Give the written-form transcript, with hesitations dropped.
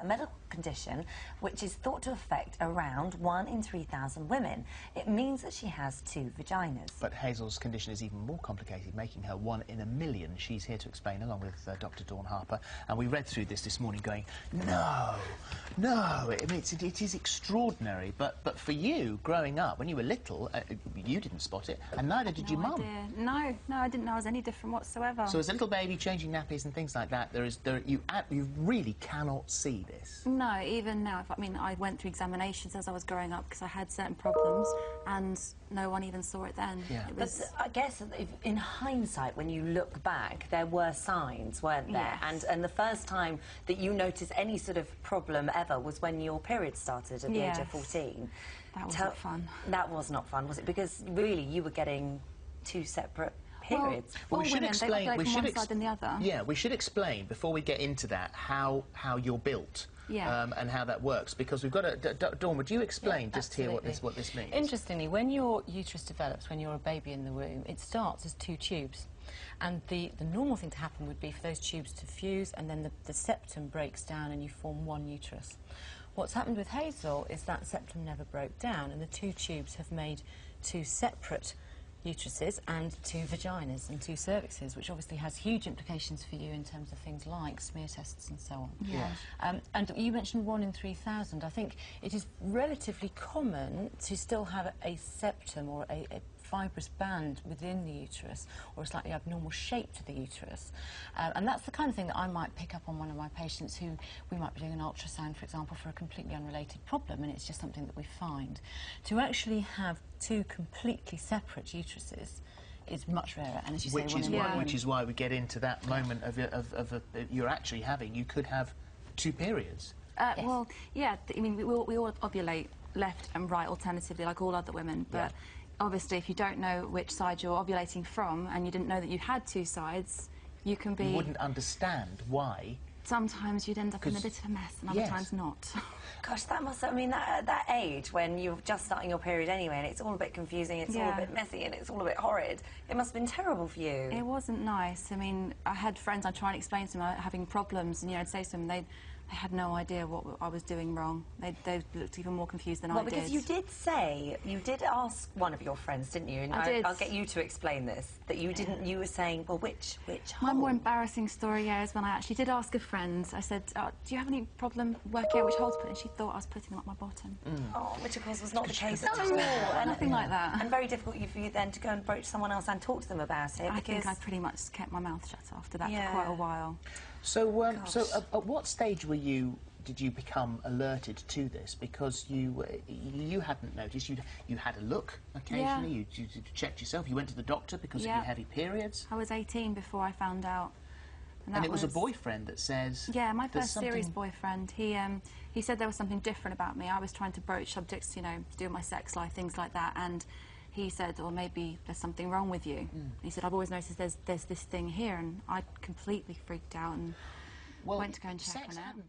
medical condition which is thought to affect around 1 in 3,000 women. It means that she has 2 vaginas. But Hazel's condition is even more complicated, making her 1 in a million. She's here to explain, along with Dr. Dawn Harper. And we read through this morning going, no, I mean, it is extraordinary. But for you, growing up, when you were little, you didn't spot it, and neither did your mum. No, I didn't know I was any different whatsoever. So as a little baby, changing nappies and things like that, you really cannot see this. No, even now. I mean, I went through examinations as I was growing up because I had certain problems, and no one even saw it then. Yeah. But I guess in hindsight, when you look back, there were signs, weren't there? Yes. And the first time that you noticed any sort of problem ever was when your period started at the age of 14. That was not fun. That was not fun, was it? Because really, you were getting 2 separate periods. Well, we should explain. They one side than the other. Yeah, we should explain before we get into that how you're built. Yeah. And how that works, because we've got to... Dawn, would you explain just here what this means? Interestingly, when your uterus develops, when you're a baby in the womb, it starts as 2 tubes. And the normal thing to happen would be for those tubes to fuse, and then the septum breaks down and you form 1 uterus. What's happened with Hazel is that septum never broke down, and the 2 tubes have made 2 separate uteruses and 2 vaginas and 2 cervixes, which obviously has huge implications for you in terms of things like smear tests and so on. Yes. And you mentioned 1 in 3,000. I think it is relatively common to still have a septum or a fibrous band within the uterus, or a slightly abnormal shape to the uterus. And that's the kind of thing that I might pick up on one of my patients who we might be doing an ultrasound, for example, for a completely unrelated problem, and it's just something that we find. To actually have 2 completely separate uteruses is much rarer, and as you say, which is why we get into that moment of you're actually having, you could have 2 periods. Yes. Well, yeah, I mean, we all ovulate left and right alternatively, like all other women, but obviously if you don't know which side you're ovulating from, and you didn't know that you had 2 sides, you can be... You wouldn't understand why. Sometimes you'd end up in a bit of a mess, and other times not. Gosh, that must... I mean, at that age, when you're just starting your period anyway, and it's all a bit confusing, it's all a bit messy, and it's all a bit horrid, it must have been terrible for you. It wasn't nice. I mean, I had friends, I'd try and explain to them having problems, and, you know, I'd say to them, they had no idea what I was doing wrong. They looked even more confused than I did. Well, because you did ask one of your friends, didn't you? And I did. I'll get you to explain this, that you didn't, you were saying, well, which My hole? more embarrassing story is when I actually did ask a friend. I said, do you have any problem working out which hole to put in? She thought I was putting them up my bottom. Oh, which of course was not the case at all. Nothing like that. And very difficult for you then to go and approach someone else and talk to them about it. I think I pretty much kept my mouth shut after that for quite a while. So, at what stage did you become alerted to this? Because you hadn't noticed. You had a look occasionally. You checked yourself. You went to the doctor because of your heavy periods. I was 18 before I found out. And it was a boyfriend that says... Yeah, my first serious boyfriend. He said there was something different about me. I was trying to broach subjects, you know, to do with my sex life, things like that, and he said, well, maybe there's something wrong with you. He said, I've always noticed there's this thing here, and I completely freaked out and went to go and check on it.